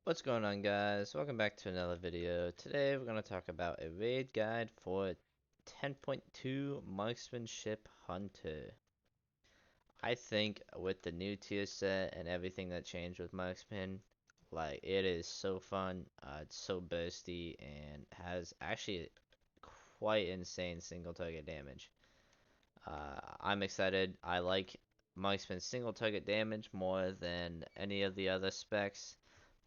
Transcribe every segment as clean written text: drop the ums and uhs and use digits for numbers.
What's going on, guys? Welcome back to another video. Today we're going to talk about a raid guide for 10.2 Marksmanship Hunter. I think with the new tier set and everything that changed with Marksman, like, it is so fun, it's so bursty, and has actually quite insane single target damage. I'm excited. I like Marksman's single target damage more than any of the other specs,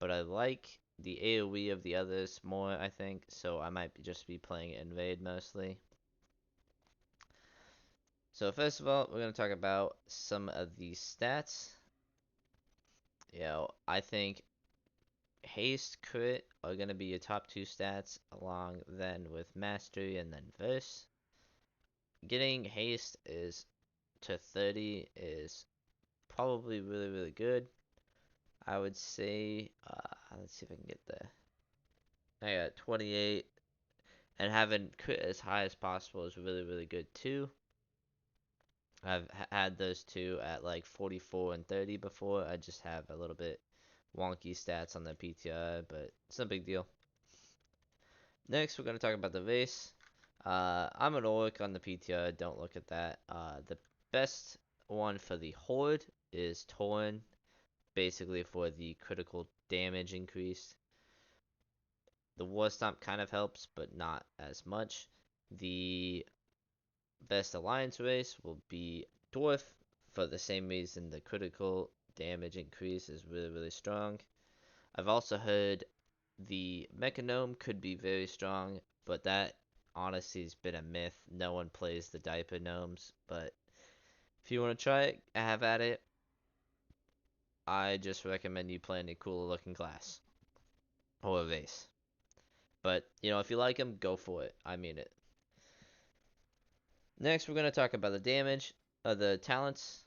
but I like the AoE of the others more, I think, so I might just be playing Invade mostly. So first of all, we're going to talk about some of the stats. I think Haste, Crit are going to be your top two stats, along then with Mastery and then Verse. Getting Haste is to 30 is probably really, really good. I would say, let's see if I can get there. I got 28, and having crit as high as possible is really, really good too. I've had those two at like 44 and 30 before. I just have a little bit wonky stats on the PTI, but it's no big deal. Next, we're going to talk about the vase. I'm going to look on the PTI, don't look at that. The best one for the Horde is Torn, basically for the critical damage increase. The War Stomp kind of helps, but not as much. The best alliance race will be Dwarf, for the same reason the critical damage increase is really, really strong. I've also heard the Mechanome could be very strong, but that honestly has been a myth. No one plays the Diaper Gnomes, but if you want to try it, have at it. I just recommend you playing a cooler looking class or a vase. But, if you like them, go for it. I mean it. Next, we're going to talk about the damage of the talents.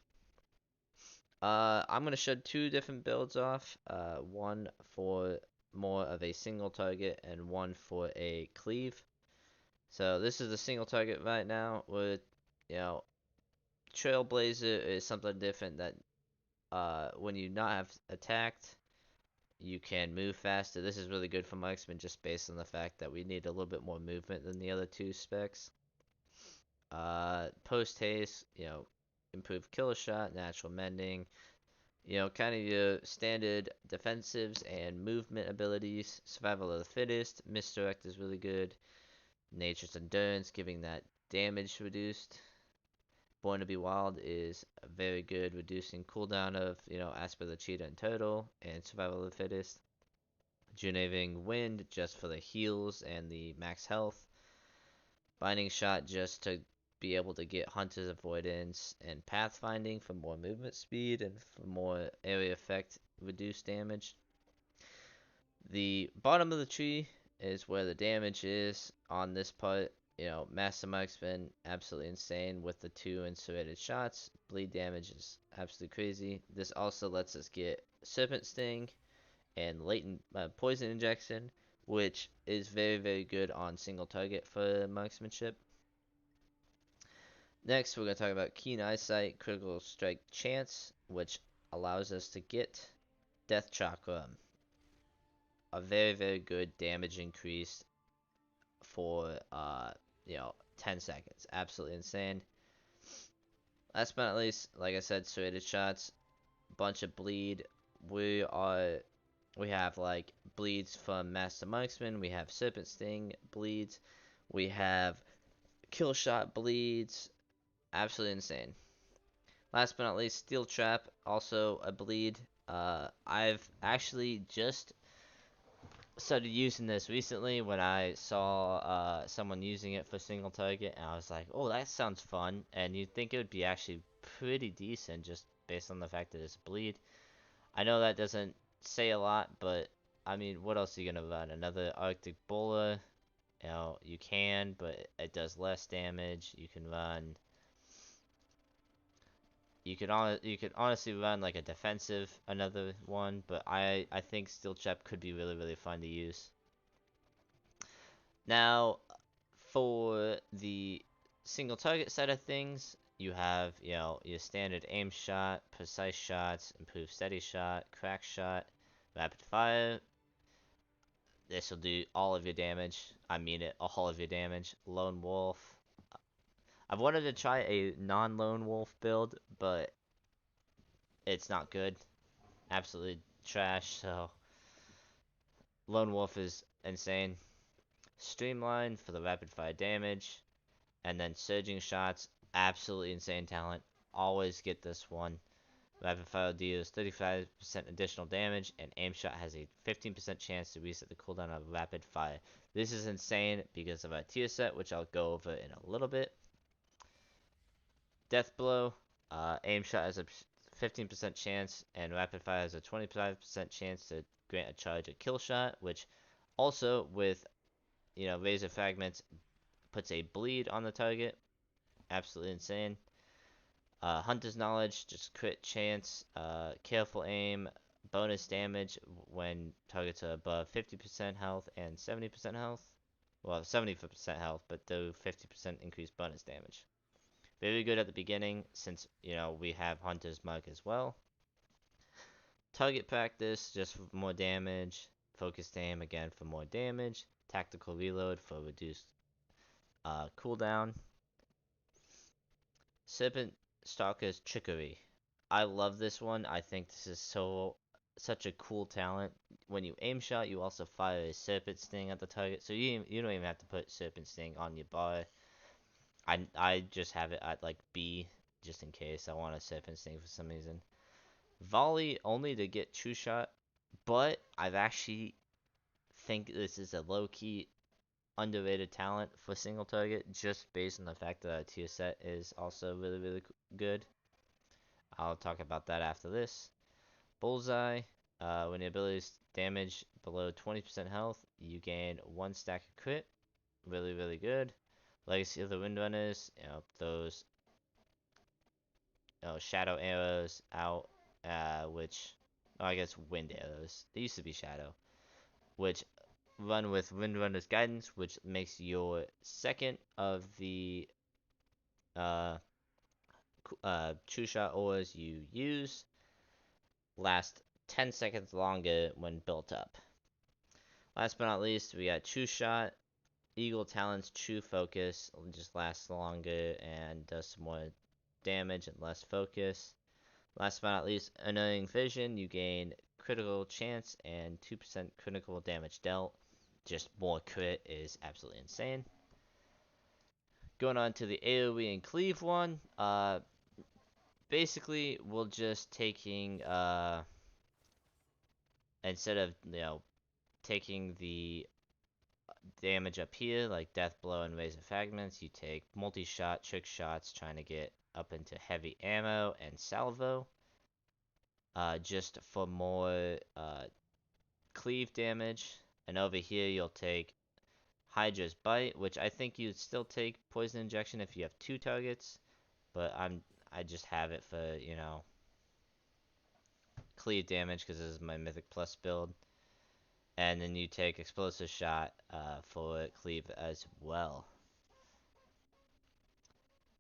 I'm going to show two different builds off. One for more of a single target and one for a cleave. So this is a single target right now with, you know, Trailblazer is something different that when you not have attacked, you can move faster. This is really good for marksman just based on the fact that we need a little bit more movement than the other two specs. Post haste, improved killer shot, natural mending, kind of your standard defensives and movement abilities. Survival of the fittest, misdirect is really good. Nature's endurance, giving that damage reduced. Born to be Wild is very good, reducing cooldown of, Asper the Cheetah and Turtle, and Survival of the Fittest. Junaving Wind, just for the heals and the max health. Binding Shot, just to be able to get Hunter's Avoidance and Pathfinding for more movement speed and for more area effect reduced damage. The bottom of the tree is where the damage is on this part. Master Marksman, absolutely insane with the two inserted shots. Bleed damage is absolutely crazy. This also lets us get Serpent Sting and latent poison injection, which is very, very good on single target for marksmanship. Next, we're going to talk about Keen Eyesight, Critical Strike Chance, which allows us to get Death Chakra, a very, very good damage increase for 10 seconds. Absolutely insane. Last but not least, like I said, serrated shots, bunch of bleed. We have like bleeds from Master Marksman. We have Serpent Sting bleeds. We have Kill Shot bleeds. Absolutely insane. Last but not least, Steel Trap, also a bleed. I've actually just started using this recently when I saw someone using it for single target, and I was like, oh, that sounds fun. And you'd think it would be actually pretty decent just based on the fact that it's bleed. I know that doesn't say a lot, but I mean, what else are you gonna run? Another Arctic Bola? You can, but it does less damage. You could honestly run like a defensive another one, but I think Steel Trap could be really, really fun to use. Now, for the single target side of things, you have, your standard aim shot, precise shots, improved steady shot, crack shot, rapid fire. This will do all of your damage. I mean it, all of your damage. Lone Wolf. I've wanted to try a non-Lone Wolf build, but it's not good. Absolutely trash, so Lone Wolf is insane. Streamline for the rapid fire damage. And then Surging Shots, absolutely insane talent. Always get this one. Rapid Fire deals 35% additional damage, and Aim Shot has a 15% chance to reset the cooldown of Rapid Fire. This is insane because of our tier set, which I'll go over in a little bit. Death Blow, Aim Shot has a 15% chance, and Rapid Fire has a 25% chance to grant a charge a kill shot, which also with Razor Fragments puts a bleed on the target. Absolutely insane. Hunter's Knowledge, just crit chance, careful aim, bonus damage when targets are above 50% health and 70% health. Well, 70% health, but do 50% increased bonus damage. Very good at the beginning since, we have Hunter's Mark as well. Target Practice, just for more damage. Focused Aim, again, for more damage. Tactical Reload for reduced cooldown. Serpent Stalker's Trickery. I love this one. I think this is such a cool talent. When you aim shot, you also fire a Serpent Sting at the target, so you don't even have to put Serpent Sting on your bar. I just have it at like B, just in case I want a Serpent Sting for some reason. Volley only to get True Shot, but I've actually think this is a low-key underrated talent for single target, just based on the fact that our tier set is also really, really good. I'll talk about that after this. Bullseye, when the abilities damage below 20% health, you gain 1 stack of crit. Really, really good. Legacy of the Windrunners, those shadow arrows out, I guess wind arrows. They used to be shadow, which run with Windrunner's Guidance, which makes your second of the True Shot ores you use last 10 seconds longer when built up. Last but not least, we got True Shot. Eagle Talon's True Focus just lasts longer and does some more damage and less focus. Last but not least, Annoying Vision. You gain critical chance and 2% critical damage dealt. Just more crit is absolutely insane. Going on to the AoE and Cleave one. Basically, we're just taking, instead of, taking the damage up here, like Death Blow and Razor Fragments, you take multi-shot, trick shots, trying to get up into heavy ammo and salvo, just for more cleave damage. And over here, you'll take Hydra's Bite, which I think you'd still take Poison Injection if you have 2 targets, but I just have it for, cleave damage because this is my Mythic Plus build. And then you take Explosive Shot for cleave as well.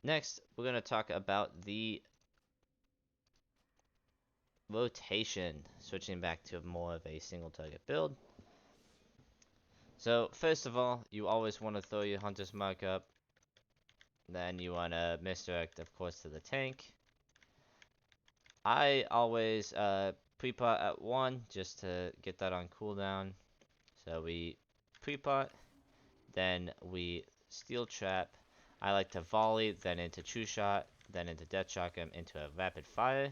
Next, we're going to talk about the rotation, switching back to more of a single target build. So, first of all, you always want to throw your Hunter's Mark up. Then you want to misdirect, of course, to the tank. I always pre-pot at 1 just to get that on cooldown. So we pre-pot, then we Steel Trap. I like to volley, then into True Shot, then into Death Shotgun, into a Rapid Fire,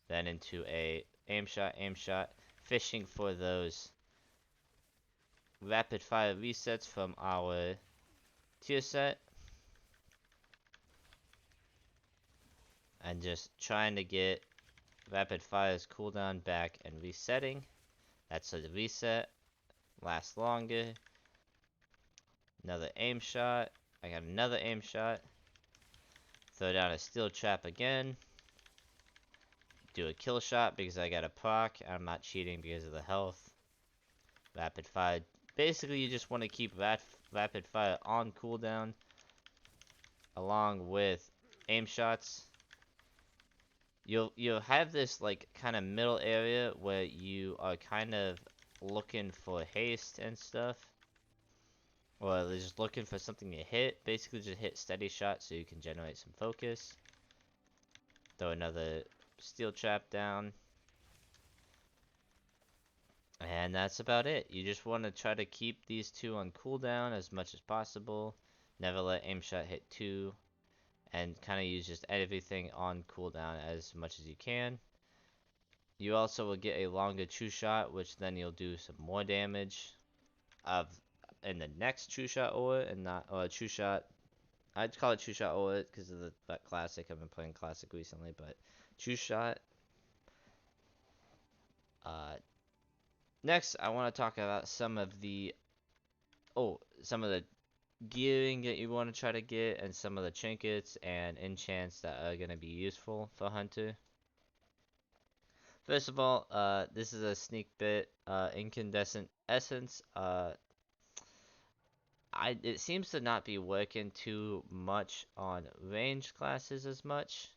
then into a aim shot, fishing for those Rapid Fire resets from our tier set, and just trying to get Rapid Fire's cooldown back and resetting. That's a reset, lasts longer. Another aim shot. I got another aim shot. Throw down a Steel Trap again. Do a kill shot because I got a proc. I'm not cheating because of the health. Rapid Fire. Basically, you just want to keep Rapid Fire on cooldown along with aim shots. You'll have this like kind of middle area where you are kind of looking for haste and stuff, or they're just looking for something to hit, basically just hit steady shot so you can generate some focus. Throw another steel trap down. And that's about it. You just want to try to keep these two on cooldown as much as possible. Never let aim shot hit 2. And kind of use just everything on cooldown as much as you can. You also will get a longer true shot, which then you'll do some more damage in the next true shot aura, and not true shot. I'd call it true shot aura because of that classic. I've been playing classic recently, but true shot. Uh, Next, I want to talk about some of the gearing that you want to try to get, and some of the trinkets and enchants that are going to be useful for Hunter. First of all, this is a sneak bit. Incandescent Essence. It seems to not be working too much on ranged classes as much.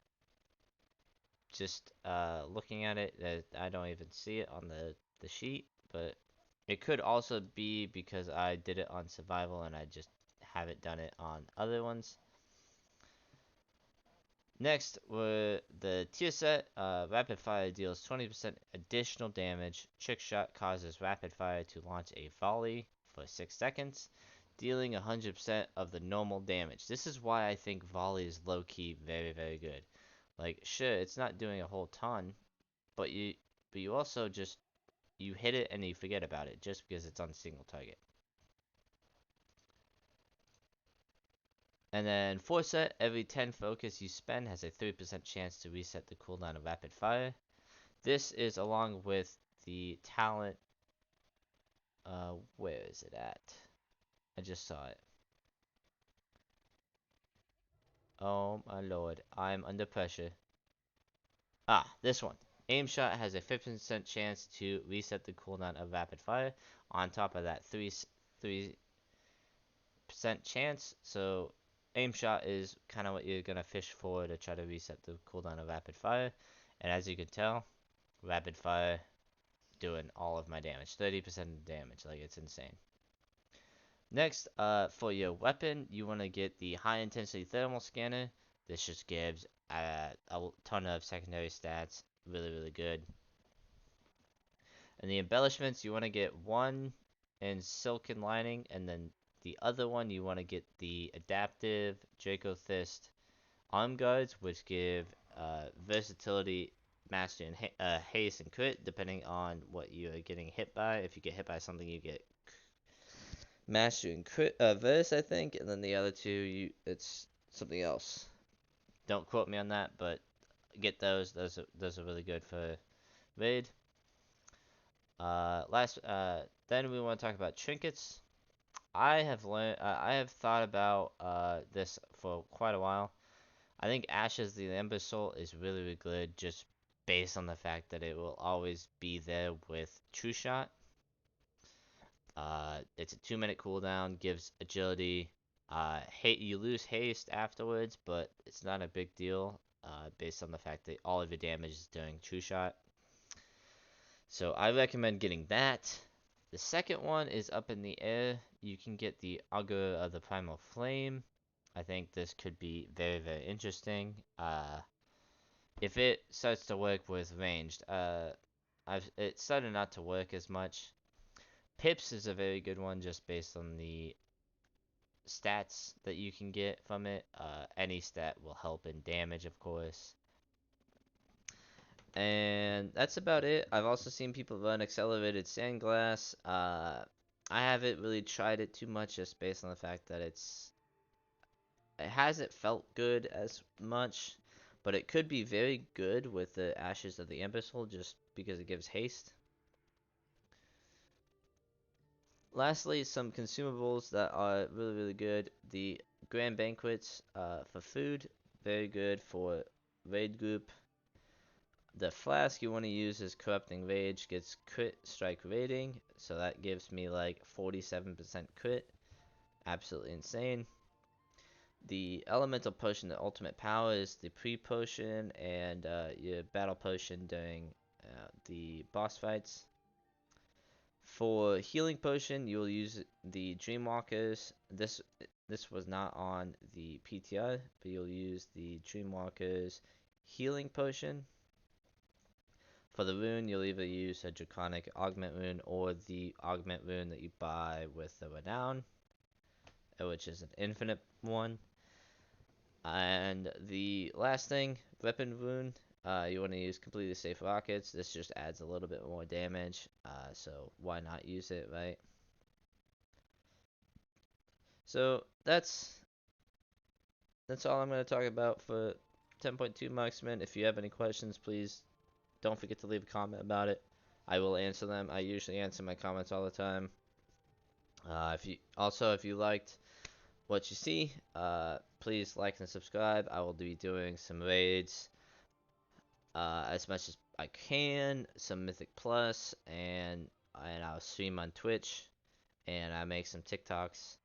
Just looking at it, I don't even see it on the sheet, but it could also be because I did it on survival and I just haven't done it on other ones. Next, were the tier set. Rapid Fire deals 20% additional damage. Trick Shot causes Rapid Fire to launch a volley for 6 seconds, dealing 100% of the normal damage. This is why I think volley is low-key very, very good. Like, sure, it's not doing a whole ton, but you also just, you hit it and you forget about it just because it's on a single target. And then Foresight, every 10 focus you spend has a 3% chance to reset the cooldown of Rapid Fire. This is along with the talent, where is it at? I just saw it. Oh my lord, I'm under pressure. Ah, this one. Aim Shot has a 50% chance to reset the cooldown of Rapid Fire. On top of that, 3% chance. So Aim Shot is kind of what you're gonna fish for to try to reset the cooldown of Rapid Fire. And as you can tell, Rapid Fire doing all of my damage, 30% of the damage. Like, it's insane. Next, for your weapon, you want to get the high intensity thermal scanner. This just gives a ton of secondary stats, really, really good. And the embellishments, you want to get one in silken lining, and then the other one you want to get the adaptive Draco Fist arm guards, which give versatility, mastery, and haste and crit, depending on what you are getting hit by. If you get hit by something, you get mastery and crit, verse, I think, and then the other two, it's something else. Don't quote me on that, but get those. Those are really good for raid. Then we want to talk about trinkets. I have thought about this for quite a while. I think Ashes the Ember Soul is really, really good, just based on the fact that it will always be there with True Shot. It's a 2-minute cooldown, gives agility. You lose haste afterwards, but it's not a big deal, based on the fact that all of your damage is doing True Shot. So I recommend getting that. The second one is up in the air. You can get the Augur of the Primal Flame. I think this could be very, very interesting. If it starts to work with ranged, it started not to work as much. Pips is a very good one just based on the stats that you can get from it. Any stat will help in damage, of course. And that's about it. I've also seen people run Accelerated Sandglass. I haven't really tried it too much just based on the fact that it hasn't felt good as much, but it could be very good with the Ashes of the Ember Soul just because it gives haste. Lastly, some consumables that are really, really good. The Grand Banquets for food, very good for raid group. The flask you want to use is Corrupting Rage, gets crit strike rating, so that gives me like 47% crit. Absolutely insane. The Elemental Potion, the ultimate power, is the pre-potion and your battle potion during the boss fights. For healing potion, you will use the Dreamwalkers. This was not on the PTR, but you'll use the Dreamwalkers healing potion. For the rune, you'll either use a Draconic Augment rune or the Augment rune that you buy with the Renown, which is an infinite one. And the last thing, Weapon rune, you want to use completely safe rockets. This just adds a little bit more damage, so why not use it, right? So that's all I'm going to talk about for 10.2 Marksman. If you have any questions, please don't forget to leave a comment about it. I will answer them. I usually answer my comments all the time. If you liked what you see, please like and subscribe. I will be doing some raids as much as I can, some Mythic Plus, and I'll stream on Twitch, and I make some TikToks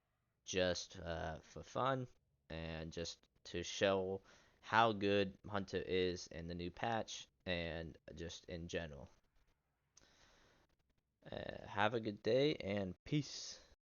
just for fun and just to show how good Hunter is in the new patch and just in general. Have a good day and peace.